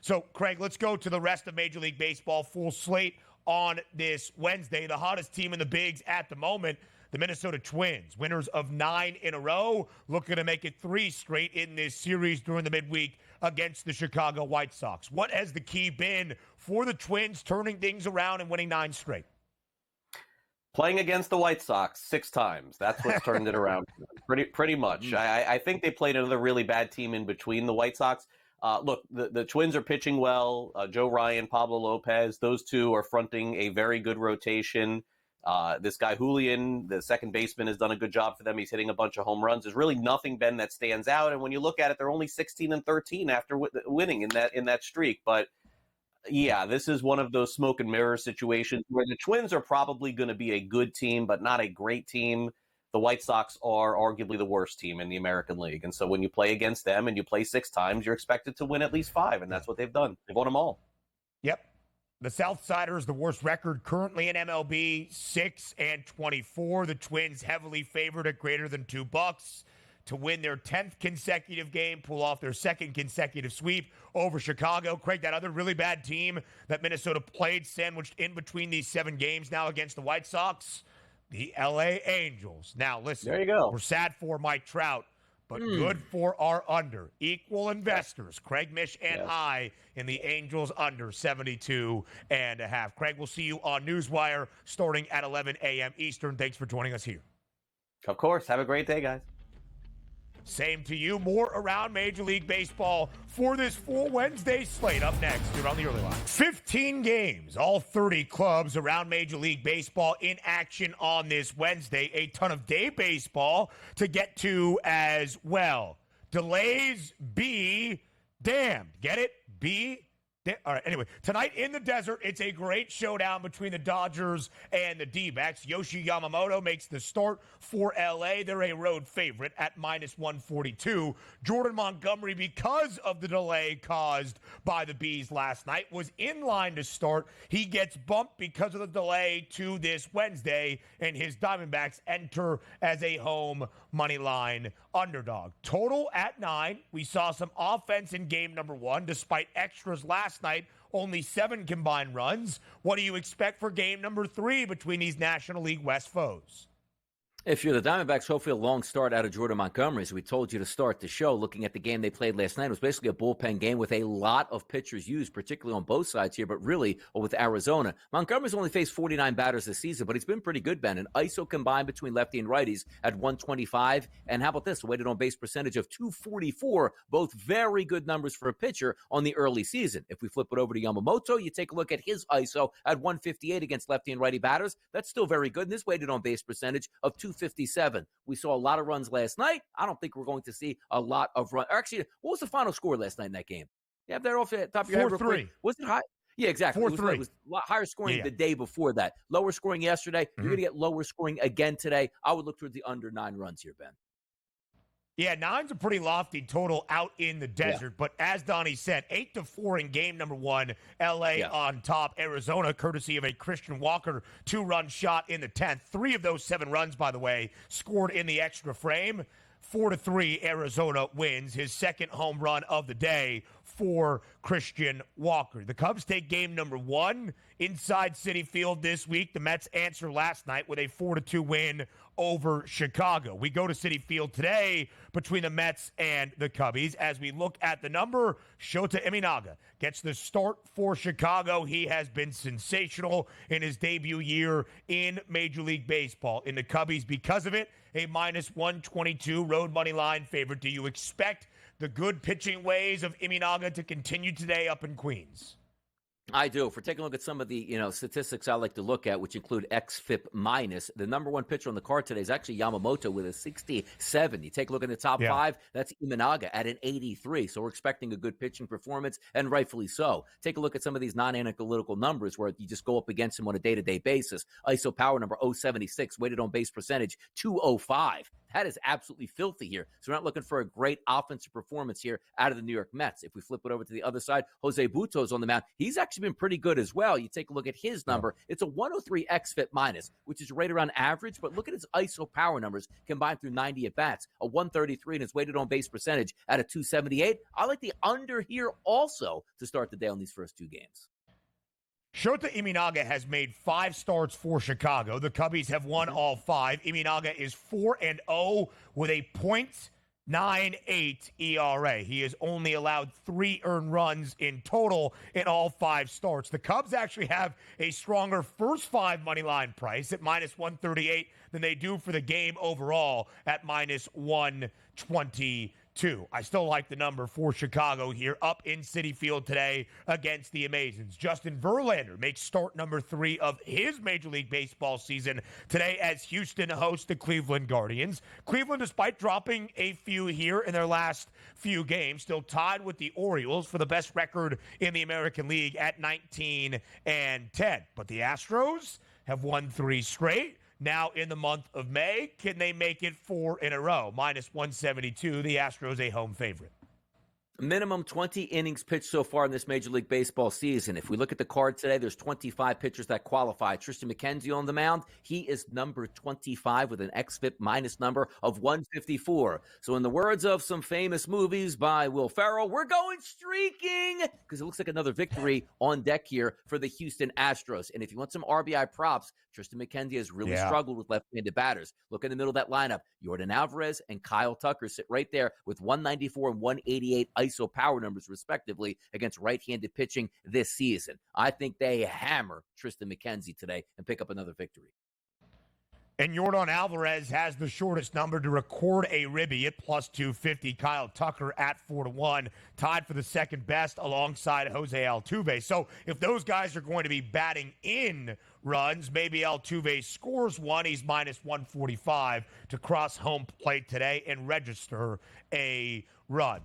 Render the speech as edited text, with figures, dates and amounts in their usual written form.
So, Craig, let's go to the rest of Major League Baseball. Full slate on this Wednesday. The hottest team in the bigs at the moment, the Minnesota Twins, winners of 9 in a row, looking to make it 3 straight in this series during the midweek against the Chicago White Sox. What has the key been for the Twins turning things around and winning 9 straight? Playing against the White Sox 6 times. That's what's turned it around pretty much. I think they played another really bad team in between the White Sox. Look, the Twins are pitching well. Joe Ryan, Pablo Lopez, those two are fronting a very good rotation. This guy, Julian, the second baseman, has done a good job for them. He's hitting a bunch of home runs. There's really nothing, Ben, that stands out. And when you look at it, they're only 16-13 after winning in that streak. But yeah, this is one of those smoke and mirror situations where the Twins are probably going to be a good team, but not a great team. The White Sox are arguably the worst team in the American League. And so when you play against them and you play 6 times, you're expected to win at least 5. And that's what they've done. They've won them all. Yep. The Southsiders, the worst record currently in MLB, 6-24. The Twins heavily favored at greater than $2 to win their 10th consecutive game, pull off their 2nd consecutive sweep over Chicago. Craig, that other really bad team that Minnesota played, sandwiched in between these 7 games now against the White Sox, the LA Angels. Now, listen, there you go. We're sad for Mike Trout, but good for our under. Equal investors, Craig Mish and I, in the Angels under 72.5. Craig, we'll see you on Newswire starting at 11 a.m. Eastern. Thanks for joining us here. Of course. Have a great day, guys. Same to you. More around Major League Baseball for this full Wednesday slate. Up next, you're on the early line. 15 games, all 30 clubs around Major League Baseball in action on this Wednesday. A ton of day baseball to get to as well. Delays be damned. Get it? All right, anyway, tonight in the desert, it's a great showdown between the Dodgers and the D-backs. Yoshi Yamamoto makes the start for L.A. They're a road favorite at -142. Jordan Montgomery, because of the delay caused by the Bees last night, was in line to start. He gets bumped because of the delay to this Wednesday, and his Diamondbacks enter as a home money line underdog. Total at 9. We saw some offense in game number 1, despite extras last night, only 7 combined runs. What do you expect for game number 3 between these National League West foes? If you're the Diamondbacks, hopefully a long start out of Jordan Montgomery. As we told you to start the show, looking at the game they played last night, it was basically a bullpen game with a lot of pitchers used, particularly on both sides here, but really with Arizona. Montgomery's only faced 49 batters this season, but he's been pretty good, Ben. An ISO combined between lefty and righties at 125. And how about this? A weighted on base percentage of 244. Both very good numbers for a pitcher on the early season. If we flip it over to Yamamoto, you take a look at his ISO at 158 against lefty and righty batters. That's still very good. And this weighted on base percentage of 257. We saw a lot of runs last night. I don't think we're going to see a lot of runs. Actually, what was the final score last night in that game? You have that off the top of your head real quick. Was it high? Yeah, exactly. 4-3. It was a lot higher scoring the day before that. Lower scoring yesterday. You're going to get lower scoring again today. I would look towards the under 9 runs here, Ben. Yeah, 9's a pretty lofty total out in the desert. But as Donnie said, 8-4 in game number 1. L.A. on top. Arizona, courtesy of a Christian Walker 2-run shot in the 10th. 3 of those 7 runs, by the way, scored in the extra frame. 4-3, Arizona wins his 2nd home run of the day for Christian Walker. The Cubs take game number 1 inside Citi Field this week. The Mets answer last night with a 4-2 win over Chicago. We go to Citi Field today between the Mets and the Cubbies. As we look at the number, Sho Imanaga gets the start for Chicago. He has been sensational in his debut year in Major League Baseball. In the Cubbies, because of it, a -122 road money line favorite. Do you expect the good pitching ways of Imanaga to continue today up in Queens? I do. If we're taking a look at some of the statistics I like to look at, which include xFIP minus, the number 1 pitcher on the card today is actually Yamamoto with a 67. You take a look at the top 5, that's Imanaga at an 83. So we're expecting a good pitching performance, and rightfully so. Take a look at some of these non-analytical numbers where you just go up against him on a day-to-day basis. ISO power number 076, weighted on base percentage 205. That is absolutely filthy here. So we're not looking for a great offensive performance here out of the New York Mets. If we flip it over to the other side, Jose Buto's on the mound. He's actually been pretty good as well. You take a look at his number. It's a 103 xFIP minus, which is right around average, but look at his ISO power numbers combined through 90 at-bats, a 133 and his weighted on-base percentage at a 278. I like the under here also to start the day on these first two games. Sho Imanaga has made 5 starts for Chicago. The Cubbies have won all 5. Imanaga is 4-0 with a .98 ERA. He has only allowed 3 earned runs in total in all 5 starts. The Cubs actually have a stronger first 5 money line price at -138 than they do for the game overall at -122. I still like the number for Chicago here up in Citi Field today against the Amazons. Justin Verlander makes start number 3 of his Major League Baseball season today as Houston hosts the Cleveland Guardians. Cleveland, despite dropping a few here in their last few games, still tied with the Orioles for the best record in the American League at 19-10. But the Astros have won 3 straight. Now in the month of May, can they make it 4 in a row? -172, the Astros a home favorite. Minimum 20 innings pitched so far in this Major League Baseball season. If we look at the card today, there's 25 pitchers that qualify. Tristan McKenzie on the mound. He is number 25 with an xFIP minus number of 154. So in the words of some famous movies by Will Ferrell, we're going streaking because it looks like another victory on deck here for the Houston Astros. And if you want some RBI props, Tristan McKenzie has really struggled with left-handed batters. Look in the middle of that lineup. Jordan Alvarez and Kyle Tucker sit right there with 194 and 188 ISO power numbers, respectively, against right-handed pitching this season. I think they hammer Tristan McKenzie today and pick up another victory. And Jordan Alvarez has the shortest number to record a ribby at +250. Kyle Tucker at 4-1, tied for the second best alongside Jose Altuve. So if those guys are going to be batting in runs, maybe Altuve scores one. He's -145 to cross home plate today and register a run.